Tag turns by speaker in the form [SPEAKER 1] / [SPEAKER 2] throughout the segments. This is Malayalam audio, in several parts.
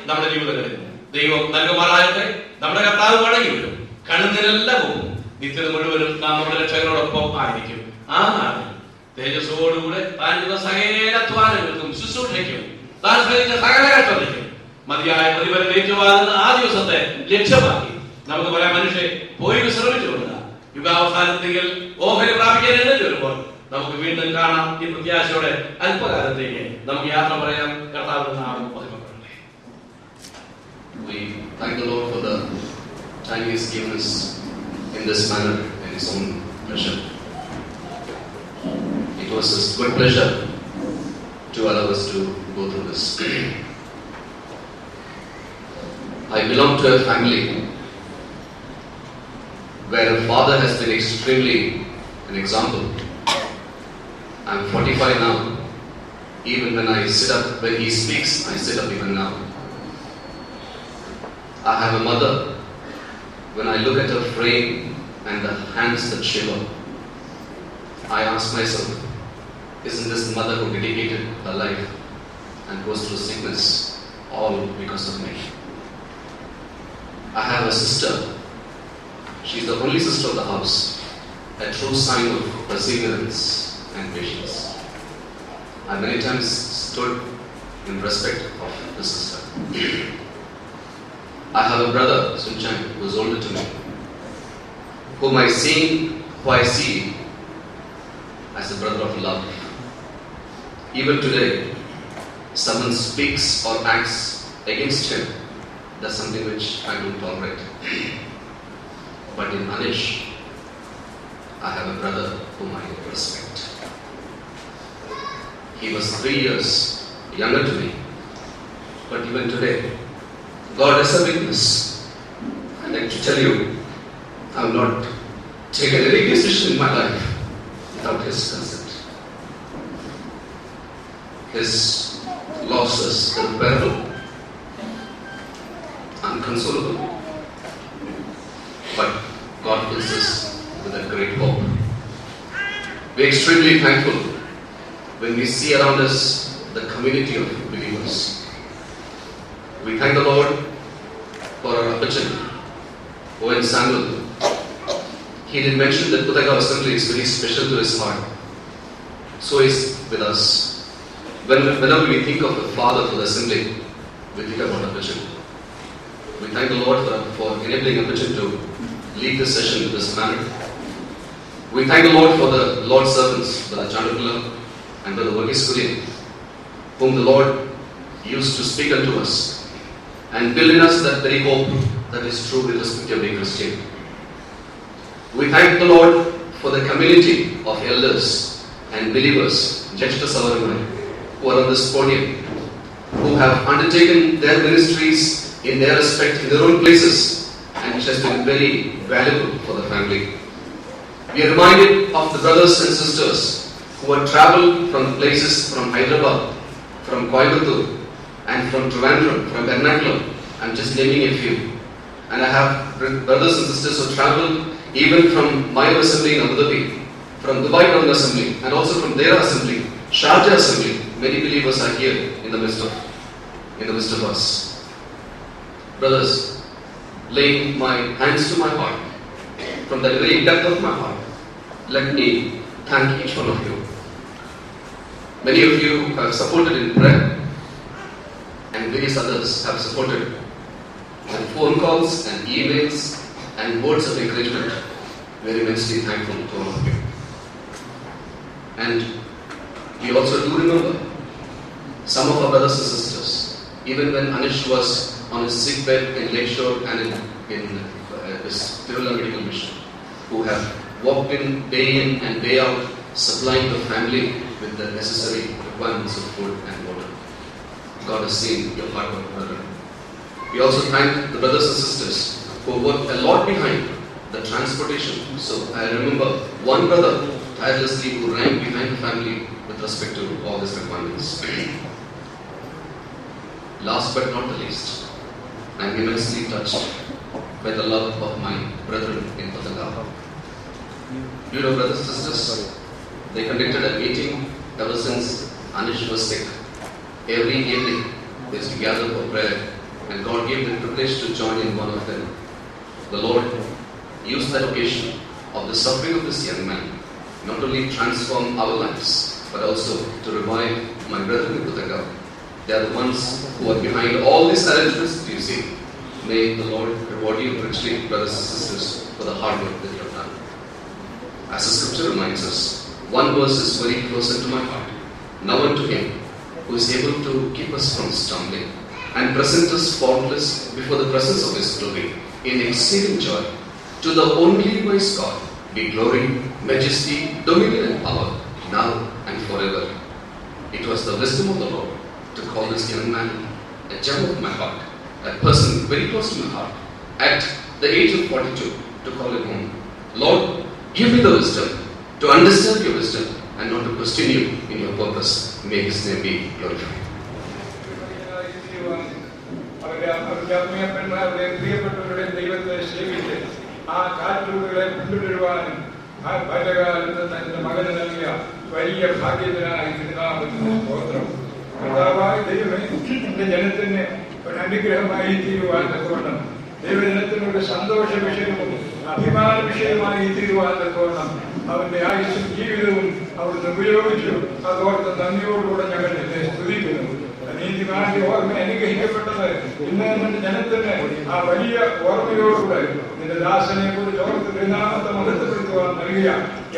[SPEAKER 1] നമ്മുടെ ജീവിതങ്ങളിൽ. ദൈവം നൽകുമാറാകട്ടെ. നമ്മുടെ കർത്താവ് മടങ്ങി വരും. കണ്ണുനീരെല്ലാം പോകും. നിത്യത മുഴുവനും നാം നമ്മുടെ രക്ഷകനോടൊപ്പം ആയിരിക്കും. ആ നാളിൽ തേജസ്സോടുകൂടെ താൻ ചെയ്ത സകല അധ്വാനങ്ങൾക്കും ശുശ്രൂഷയ്ക്കും താൻ സഹിച്ച സകല കഷ്ടതയ്ക്കും മതിയായ പ്രതിഫലം ഏറ്റുവാങ്ങുന്ന ആ ദിവസത്തെ ലക്ഷ്യമാക്കി നമുക്ക് പറയാം, മനുഷ്യൻ പോയി വിശ്രമിച്ചു കൊള്ളുക. യുഗാവസാനത്തിൽ ഓഹരി പ്രാപിക്കാൻ എഴുന്നേറ്റ് വരുമ്പോൾ നമുക്ക് വീണ്ടും കാണാം. ഈ പ്രത്യാശയോടെ അല്പകാലത്തേക്ക് നമുക്ക് യാത്ര പറയാം. കർത്താവിന്റെ നാമം മഹിമപ്പെടട്ടെ.
[SPEAKER 2] We thank the Lord for the time He has given us in this manner in His own pleasure. It was His good pleasure to allow us to go through this. I belong to a family where a father has been extremely an example. I am 45 now. Even when I sit up, when he speaks, I sit up even now. I have a mother. When I look at her frame and the hands that shiver, I ask myself, isn't this the mother who dedicated her life and goes through sickness all because of me? I have a sister. She's the only sister of the house, a true sign of perseverance and patience. I many times stood in respect of the sister. I have a brother, Sun Chang, who is older to me, whom I see as a brother of love. Even today, someone speaks or acts against him, that's something which I don't tolerate. But in Anish, I have a brother whom I respect. He was 3 years younger to me, but even today, God is a witness. I'd like to tell you, I have not taken any decision in my life without His consent. His losses are unbearable, unconsolable, but God fills us with a great hope. We're extremely thankful when we see around us the community of believers. We thank the Lord for our Appachan, Owen Samuel. He did mention that Puthaggav Assembly is very special to his heart. So is with us. Whenever we think of the Father for the Assembly, we think about Appachan. We thank the Lord for enabling Appachan to lead this session in this manner. We thank the Lord for the Lord's servants, Brother Chandrakula and Brother Varghese Kurian, whom the Lord used to speak unto us and build in us that very hope that is true with respect to being Christian. We thank the Lord for the community of elders and believers, Jeshta Savaramai, who are on this podium, who have undertaken their ministries in their respect, in their own places, and which has been very valuable for the family. We are reminded of the brothers and sisters who have travelled from places from Hyderabad, from Coimbatore, and from Trivandrum, from Ernakulam. I'm just naming a few. And I have brothers and sisters who travelled even from my assembly in Abu Dhabi, from Dubai Town Assembly, and also from their assembly, Sharjah Assembly. Many believers are here in the midst of us. Brothers, laying my hands to my heart, from the very depth of my heart, let me thank each one of you. Many of you have supported in prayer, and various others have supported with phone calls and emails and words of encouragement. Very immensely thankful to all of you. And we also do remember some of our brothers and sisters, even when Anish was on his sick bed in Lakeshore and in this Tirula Medical Mission, who have walked in and day out, supplying the family with the necessary requirements of food and water. God has seen your hard work, brother. We also thank the brothers and sisters who worked a lot behind the transportation. So I remember one brother tirelessly who ran behind the family with respect to all these requirements. Last but not the least, I am immensely touched by the love of my brethren in Puthaggav. You know, brothers and sisters, they conducted a meeting ever since Anish was sick. Every evening they used to gather for prayer and God gave the privilege to join in one of them. The Lord used that occasion of the suffering of this young man not only transform our lives, but also to revive my brethren in Kutanga. They are the ones who are behind all these arrangements you see. May the Lord reward you richly, brothers and sisters, for the hard work that you have done. As the scripture reminds us, one verse is very close unto my heart. Now unto him who is able to keep us from stumbling and present us faultless before the presence of his glory in exceeding joy. To the only wise God be glory, majesty, dominion and power, now and forever. It was the wisdom of the Lord to call this young man a gem of my heart, a person very close to my heart, at the age of 42, to call him home. Lord, give me the wisdom to understand your wisdom and not to question you in your purpose. May his name be glorified.
[SPEAKER 3] ആ കാറ്റുകളെ പിന്തുടരുവാനും ആ പലകാലത്ത് തന്റെ മകന് നൽകിയ വലിയ ഭാഗ്യത്തിനായി തിരുനാമത്തിന് സ്തോത്രം. കർത്താവായ ദൈവമേ, എന്റെ ജനത്തിന് ഒരു അനുഗ്രഹമായി തീരുവാൻ തക്കവണ്ണം, ദൈവജനത്തിനൊരു സന്തോഷ വിഷയവും അഭിമാന വിഷയമായി തീരുവാൻ തക്കവണ്ണം അവന്റെ ആയുസ്സും ജീവിതവും അവിടുന്ന് ഉപയോഗിച്ചു. അതോർത്ത് നന്ദിയോടുകൂടെ ഞങ്ങൾ എന്നെ സ്തുതിക്കുന്നു. നീതിമാന്റെ ഓർമ്മ അനുഗ്രഹിക്കപ്പെട്ടത് ഇന്ന് നിന്റെ ജനത്തിന് ആ വലിയ ഓർമ്മയോടുകൂടെ നിന്റെ ദാസനെ കുറിച്ച് ഓർത്ത് തിരുനാമത്തെ മഹത്വപ്പെടുത്തുവാൻ നൽകിയ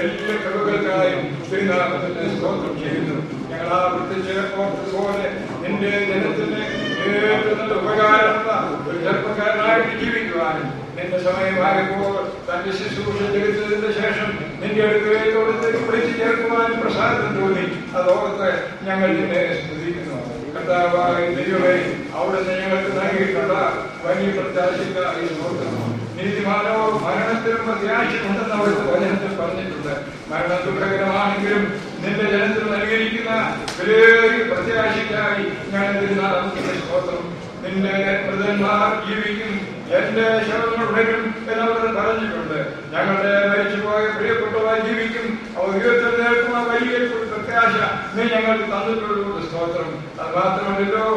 [SPEAKER 3] എല്ലാ കൃപകൾക്കായും തിരുനാമത്തിന് സ്തോത്രം ചെയ്യുന്നു. ഞങ്ങൾ ആ പ്രത്യേക ഓർത്തതുപോലെ നിന്റെ ജനത്തിന് ഏറ്റവും നല്ല ഉപകാരമുള്ള ഒരു ചെറുപ്പക്കാരനായിട്ട് ജീവിക്കുവാനും നിന്റെ സമയമായപ്പോൾ തന്റെ ശുശ്രൂഷ ചെയ്തതിന് ശേഷം നിന്റെ അടുക്കലേക്ക് വിളിച്ചു ചേർക്കുവാനും പ്രസാദം തോന്നി. അതോർത്ത് ഞങ്ങൾ നിന്നെ സ്തുതിക്കുന്നു. കർത്താവായ ദൈവമേ, അവിടുന്ന് ഞങ്ങൾക്ക് നൽകിയിട്ടുള്ള വലിയ പ്രത്യാശയ്ക്കായി സ്തോത്രം. നീതിമാനോ മരണത്തിലും പ്രത്യാശയുണ്ടെന്ന് അവിടുത്തെ വചനത്തിൽ പറഞ്ഞിട്ടുണ്ട്. മരണം ദുഃഖകരമാണെങ്കിലും നിന്റെ ജനത്തിൽ നൽകിയിരിക്കുന്ന വലിയ പ്രത്യാശയ്ക്കായി ഞാൻ തിരുനാമത്തിന് സ്തോത്രം. നിന്റെ മൃതന്മാർ ജീവിക്കും, എന്റെ ശവങ്ങൾ ഉണരും എന്നവിടെ പറഞ്ഞിട്ടുണ്ട്. ഞങ്ങളുടെ മരിച്ചുപോയ പ്രിയപ്പെട്ടവർ ജീവിക്കും, അവർ ഉയർത്തെഴുന്നേൽക്കുന്ന വലിയ പ്രത്യാശ നീ ഞങ്ങൾക്ക് തന്നിട്ടുള്ളൂ. സ്തോത്രം. അത് മാത്രമല്ലല്ലോ,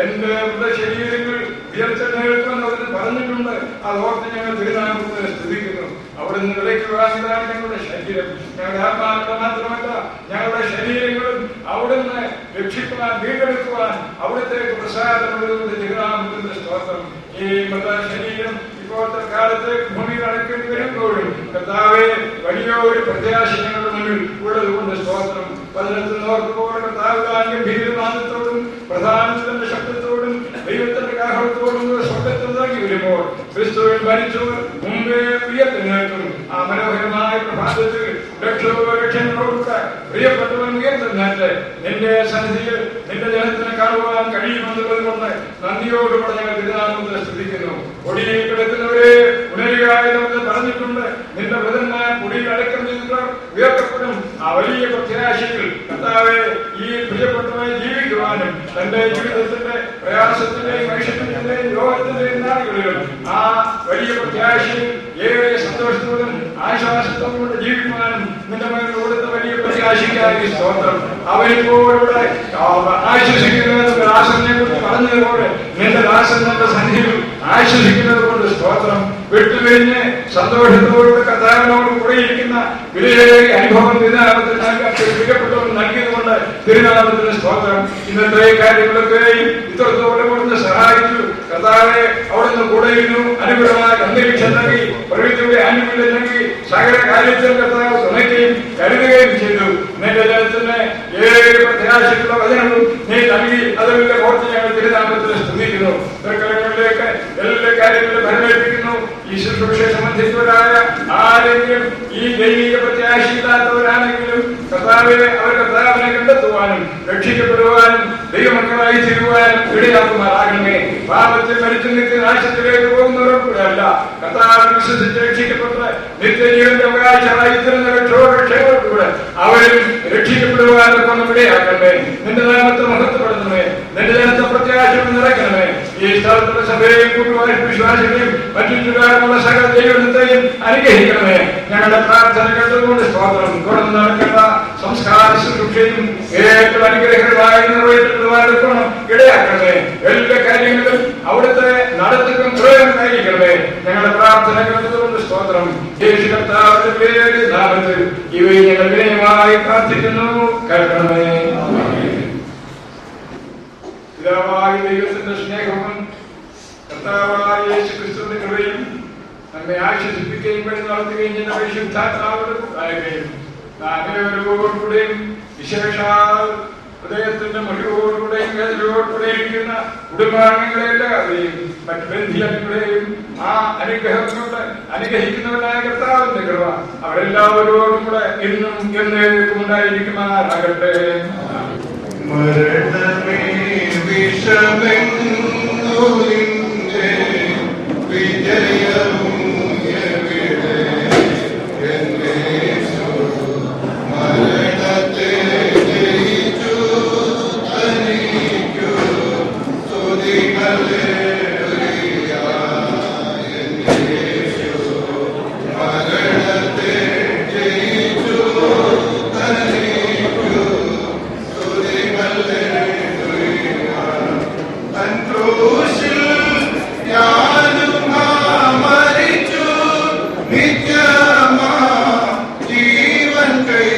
[SPEAKER 3] എന്റെ മൃതശരീരങ്ങൾ ഉയർത്തെഴുന്നേൽക്കുമെന്ന് അവർ പറഞ്ഞിട്ടുണ്ട്. അതോർത്ത് ഞങ്ങൾ തിരുനാമത്തെ സ്തുതിക്കുന്നു. അവിടുന്ന് വിളിക്കുവാനാണ് ഞങ്ങളുടെ ശരീരം, ഞങ്ങളുടെ ആത്മാക്കൾ മാത്രമല്ല ഞങ്ങളുടെ ശരീരങ്ങളും അവിടുന്ന് രക്ഷിക്കുവാൻ, വീണ്ടെടുക്കുവാൻ അവിടുത്തേക്ക് പ്രസാദമുള്ളത് തിരുനാമത്തിന്റെ സ്തോത്രം. ഈ മൃതശരീരം ഇപ്പോഴത്തെ കാലത്ത് ഭൂമിയിൽ അടക്കേണ്ടി വരുമ്പോഴും കർത്താവേ, വലിയൊരു പ്രത്യാശ ഞങ്ങളുടെ മുന്നിൽ ഉള്ളതുകൊണ്ട് സ്തോത്രം. പതിനെട്ട് നോക്കുമ്പോൾ കർത്താവ് ഗംഭീരനാദത്തോടും പ്രധാനത്തിന്റെ ശബ്ദത്തോടും ദൈവത്തിന്റെ കാഹളത്തോടും സ്വർഗത്തിൽ ഇറങ്ങി വരുമ്പോൾ ക്രിസ്തുവിൽ മരിച്ചവർ മുമ്പേ ഉയർത്തെഴുന്നേൽക്കും. ആ മനോഹരമായ പ്രഭാതത്തിൽ ലക്ഷങ്ങളോടുകൂടെ പ്രിയപ്പെട്ടവൻ ഉയർത്തെഴുന്നേറ്റ് നിന്റെ സന്നിധിയിൽ നിന്റെ ജനത്തിനെ കാണുവാൻ കഴിയുമെന്നുള്ളത് കൊണ്ട് നന്ദിയോടുകൂടെ ഞങ്ങൾ തിരുനാമത്തെ സ്തുതിക്കുന്നു. പൊടിയിൽ കിടക്കുന്നവരെ ഉണരുക എന്ന് പറഞ്ഞിട്ടുണ്ട്. നിന്റെ വൃതന്മാർ പൊടിയിൽ അടക്കം ചെയ്തിട്ടുള്ളവർ ഉയർത്തപ്പെടും. ആ വലിയ പ്രത്യാശയിൽ കർത്താവെ, ഈ പ്രിയപ്പെട്ടവരെ ജീവിക്കുവാനും തന്റെ ജീവിതത്തിന്റെ പ്രയാസത്തിന്റെയും ഐശ്വര്യത്തിന്റെയും രോഗത്തിന്റെയും നാളുകളിലും ആ വലിയ പ്രത്യാശയിൽ ഏറെ സന്തോഷത്തോടും ആശ്വാസത്തോടും ജീവിക്കുവാനും നിന്റെ മകൻ കൊടുത്ത വലിയ പ്രത്യാശയ്ക്കായി സ്തോത്രം. അവരിപ്പോഴുടെ ആശ്വസിക്കുന്നത് ദാസനെ കുറിച്ച് പറഞ്ഞതുപോലെ നിന്റെ ദാസൻ നിന്റെ സന്നിധിയിൽ ആശ്വസിക്കുന്നത് കൊണ്ട് സ്തോത്രം. വിട്ടുപിരിഞ്ഞ് സന്തോഷത്തോടുകൂടെ കർത്താവിനോട് കൂടിയിരിക്കുന്ന വിലയേറിയ അനുഭവം തിരുനാമത്തിൽ പ്രിയപ്പെട്ടവർ നൽകിയതുകൊണ്ട് തിരുനാമത്തിന് സ്തോത്രം. ഇന്നത്തെ കാര്യങ്ങളൊക്കെയും ഇത്രത്തോടെ കൊടുത്ത് സഹായിച്ചു. കർത്താവെ, അവിടുന്ന് കൂടെയിരുന്നു, അനുകൂലമായ അന്തരീക്ഷം നൽകി, പ്രകൃതിയുടെ ആനുകൂല്യം നൽകി, സകല കാര്യത്തിൽ കർത്താവ് തുണയ്ക്കുകയും കരുതുകയും ചെയ്തു. നിന്റെ ജനത്തിന് ഏറെ പ്രത്യാശയുള്ള വചനവും നീ നൽകി. അതിന്റെ ഓർത്ത് ഞങ്ങൾ തിരുനാമത്തിന് സ്തുതിക്കുന്നു. തർക്കങ്ങളിലേക്ക് എല്ലാ കാര്യങ്ങളിലും ഭരമേൽപ്പിക്കുന്നു. ഈ ശുശ്രൂഷയെ സംബന്ധിച്ചവരായ ആരെങ്കിലും ഈ ദൈവിക പ്രത്യാശയില്ലാത്തവരാണെങ്കിലും കർത്താവെ, അവർ കർത്താവിനെ കണ്ടെത്തുവാനും രക്ഷിക്കപ്പെടുവാനും ദൈവമക്കളായി തീരുവാനും ഇടയാക്കുമാറാകണമേ. പാപത്തിൽ മരിച്ചു നിത്യനാശത്തിലേക്ക് പോകുന്നവരോടുകൂടെയല്ല, കർത്താവിൽ വിശ്വസിച്ച് രക്ഷിക്കപ്പെട്ട നിത്യജീവന്റെ അവകാശമായി തീർന്ന രക്ഷയോടുകൂടെ അവരും രക്ഷിക്കപ്പെടുവാനൊക്കെ ഒന്നും ഇടയാക്കണമേ. നിന്റെ നാമത്തെ മഹത്വപ്പെടുത്തണമേ. നിന്റെ ജനത്തെ പ്രത്യാശ നിറയ്ക്കണമേ. ഈ സ്ഥലത്തുള്ള സഭയെയും കൂട്ടുവാനും വിശ്വാസികളെയും മറ്റു ചുറ്റുപാടുമുള്ള സകല ദൈവത്തെയും അനുഗ്രഹിക്കണമേ. ഞങ്ങളുടെ പ്രാർത്ഥന കേട്ടതുകൊണ്ട് സ്തോത്രം. തുടർന്ന് നടക്കേണ്ട സംസ്കാര ശുശ്രൂഷയും ഏറ്റവും അനുഗ്രഹകരമായി നിറവേറ്റുവാനും ഇടയാക്കണമേ. എല്ലാ കാര്യങ്ങളിലും അവിടുത്തെ നടത്തിപ്പും പ്രയോജനമായിരിക്കണമേ. ഞങ്ങളുടെ പ്രാർത്ഥന കേട്ടതുകൊണ്ട് സ്തോത്രം. യേശു കർത്താവിന്റെ പേര് നാമത്തിൽ ഇവയെ ഞങ്ങൾ വിനയമായി പ്രാർത്ഥിക്കുന്നു, കേൾക്കണമേ. പിതാവായ ദൈവത്തിന്റെ സ്നേഹവും കർത്താവായ യേശു ക്രിസ്തുവിന്റെ കൃപയും നമ്മെ ആശ്വസിപ്പിക്കുകയും വഴി നടത്തുകയും ചെയ്യുന്ന പരിശുദ്ധാത്മാവിന്റെ സഹായിക്കുകയും നാമയോടുകൂടെയും വിശേഷാൽ ഹൃദയത്തിന്റെ മുറിവോടുകൂടെയും വേദനയോടുകൂടെയും ഇരിക്കുന്ന കുടുംബാംഗങ്ങളെല്ലാവരെയും മറ്റു ബന്ധിയങ്ങളെയും ആ അനുഗ്രഹം കൊണ്ട് അനുഗ്രഹിക്കുന്നവനായ കർത്താവിന്റെ കൃപ അവരെല്ലാവരോടും കൂടെ ഇന്നും എന്നേക്കും ഉണ്ടായിരിക്കുമാറാകട്ടെ.
[SPEAKER 4] മരണമേ വിഷമെങ്ങു നിന്റെ വിജയവും എവിടെ? എന്റെ യേശു മരണത്തെ ജയിച്ചു, തനിക്കു സ്തുതികളെ. എന്റെ യേശു മരണത്തെ ജയിച്ചു, തനിക്കു ക്രൂശിൽ ഞാനും മരിച്ചു, നിത്യമാ ജീവൻ കൈ